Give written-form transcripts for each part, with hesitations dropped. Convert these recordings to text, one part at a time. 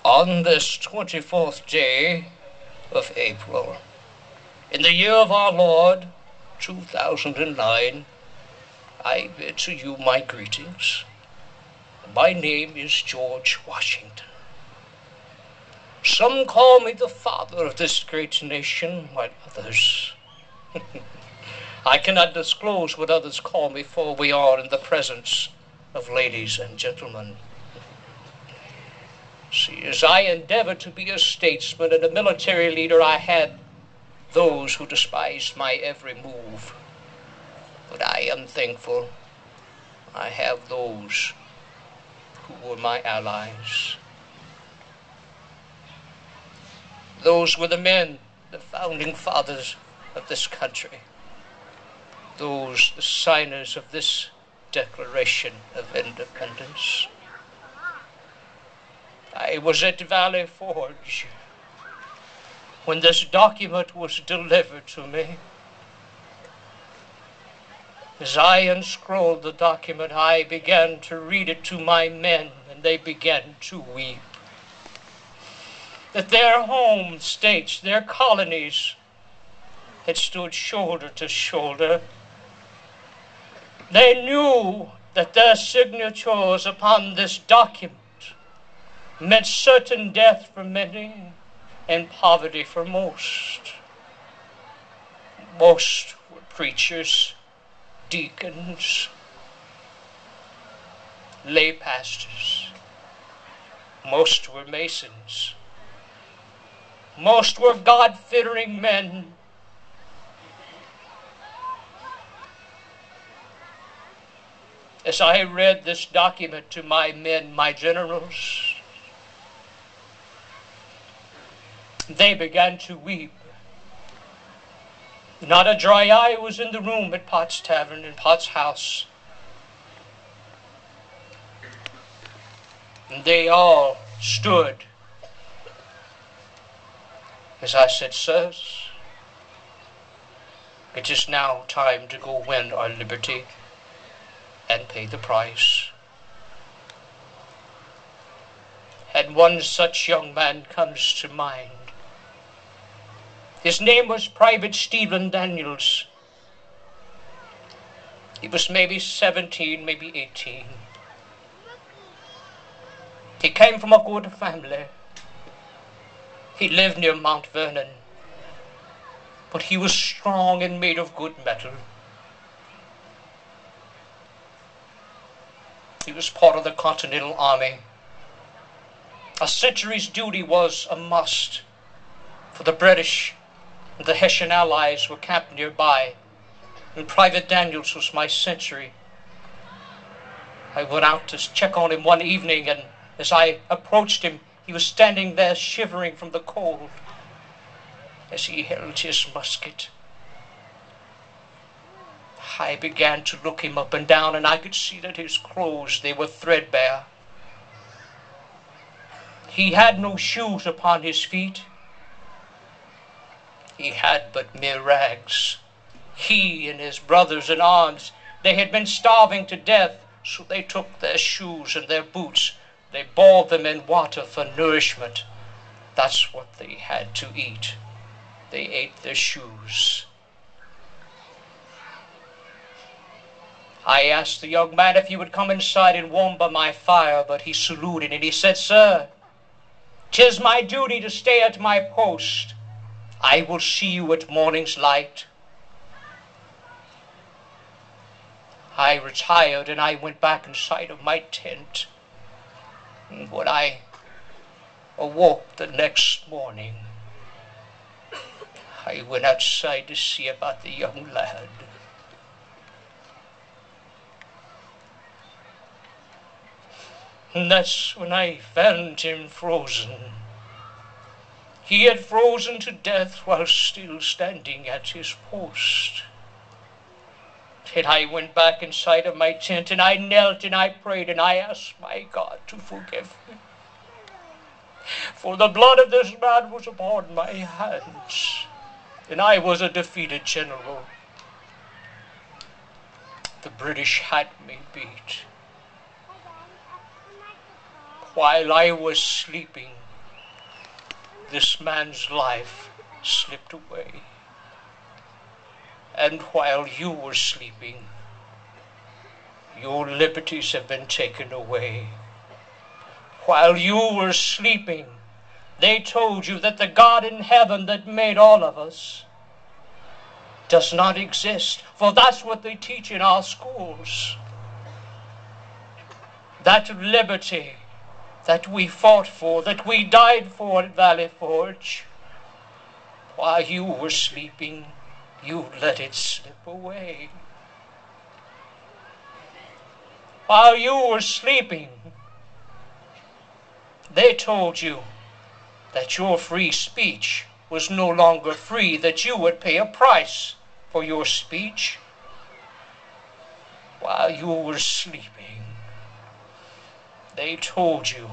On this 24th day of April, in the year of our Lord, 2009, I bid to you my greetings. My name is George Washington. Some call me the father of this great nation, while others... I cannot disclose what others call me, for we are in the presence of ladies and gentlemen. See, as I endeavored to be a statesman and a military leader, I had those who despised my every move. But I am thankful I have those who were my allies. Those were the men, the founding fathers of this country. Those, the signers of this Declaration of Independence. I was at Valley Forge when this document was delivered to me. As I unscrolled the document, I began to read it to my men, and they began to weep. That their home states, their colonies, had stood shoulder to shoulder. They knew that their signatures upon this document meant certain death for many and poverty for most. Most were preachers, deacons, lay pastors. Most were masons. Most were God-fearing men. As I read this document to my men, my generals, they began to weep. Not a dry eye was in the room at Potts Tavern and Potts House. And they all stood as I said, sirs, it is now time to go win our liberty and pay the price. And one such young man comes to mind. His name was Private Stephen Daniels. He was maybe 17, maybe 18. He came from a good family. He lived near Mount Vernon. But he was strong and made of good metal. He was part of the Continental Army. A century's duty was a must, for the British and the Hessian allies were camped nearby, and Private Daniels was my century. I went out to check on him one evening, and as I approached him, he was standing there shivering from the cold as he held his musket. I began to look him up and down, and I could see that his clothes, they were threadbare. He had no shoes upon his feet. He had but mere rags. He and his brothers in arms, they had been starving to death, so they took their shoes and their boots. They boiled them in water for nourishment. That's what they had to eat. They ate their shoes. I asked the young man if he would come inside and warm by my fire, but he saluted and he said, "Sir, 'tis my duty to stay at my post. I will see you at morning's light." I retired and I went back inside of my tent. And when I awoke the next morning, I went outside to see about the young lad. And that's when I found him frozen. He had frozen to death while still standing at his post. And I went back inside of my tent and I knelt and I prayed and I asked my God to forgive me. For the blood of this man was upon my hands, and I was a defeated general. The British had me beat. While I was sleeping, this man's life slipped away. And while you were sleeping, your liberties have been taken away. While you were sleeping, they told you that the God in heaven that made all of us does not exist. For that's what they teach in our schools. That liberty that we fought for, that we died for at Valley Forge, while you were sleeping, you let it slip away. While you were sleeping, they told you that your free speech was no longer free, that you would pay a price for your speech. While you were sleeping, they told you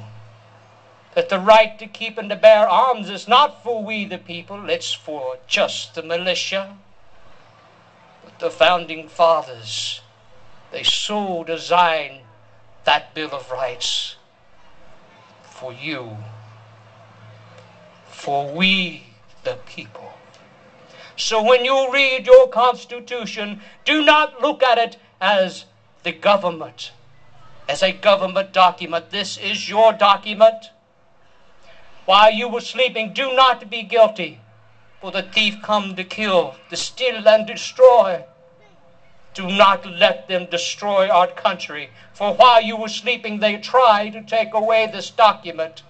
that the right to keep and to bear arms is not for we the people, it's for just the militia. But the founding fathers, they so designed that Bill of Rights for you, for we the people. So when you read your Constitution, do not look at it as the government, as a government document. This is your document. While you were sleeping, do not be guilty, for the thief come to kill, to steal, and destroy. Do not let them destroy our country, for while you were sleeping, they tried to take away this document.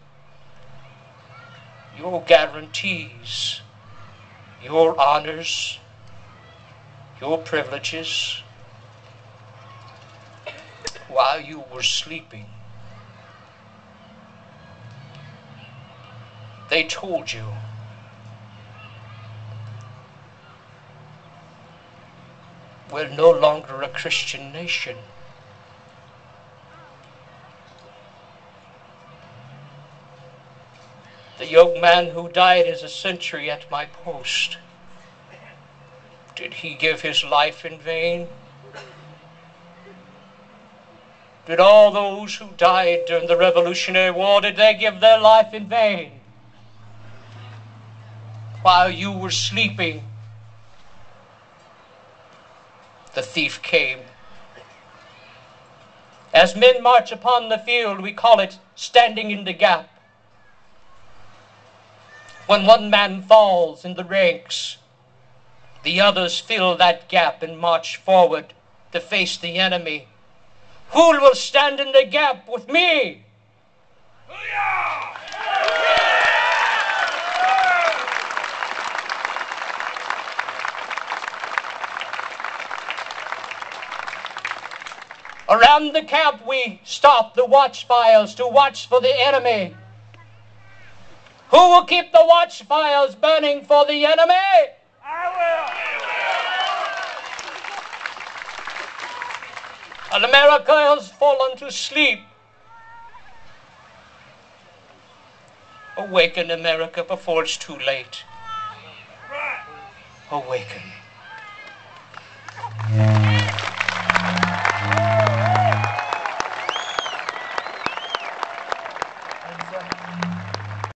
Your guarantees, your honors, your privileges, while you were sleeping. They told you we're no longer a Christian nation. The young man who died as a sentry at my post, did he give his life in vain? Did all those who died during the Revolutionary War, did they give their life in vain? While you were sleeping, the thief came. As men march upon the field, we call it standing in the gap. When one man falls in the ranks, the others fill that gap and march forward to face the enemy. Who will stand in the gap with me? Around the camp we stop the watch fires to watch for the enemy. Who will keep the watch fires burning for the enemy? I will. And America has fallen to sleep. Awaken, America, before it's too late. Awaken.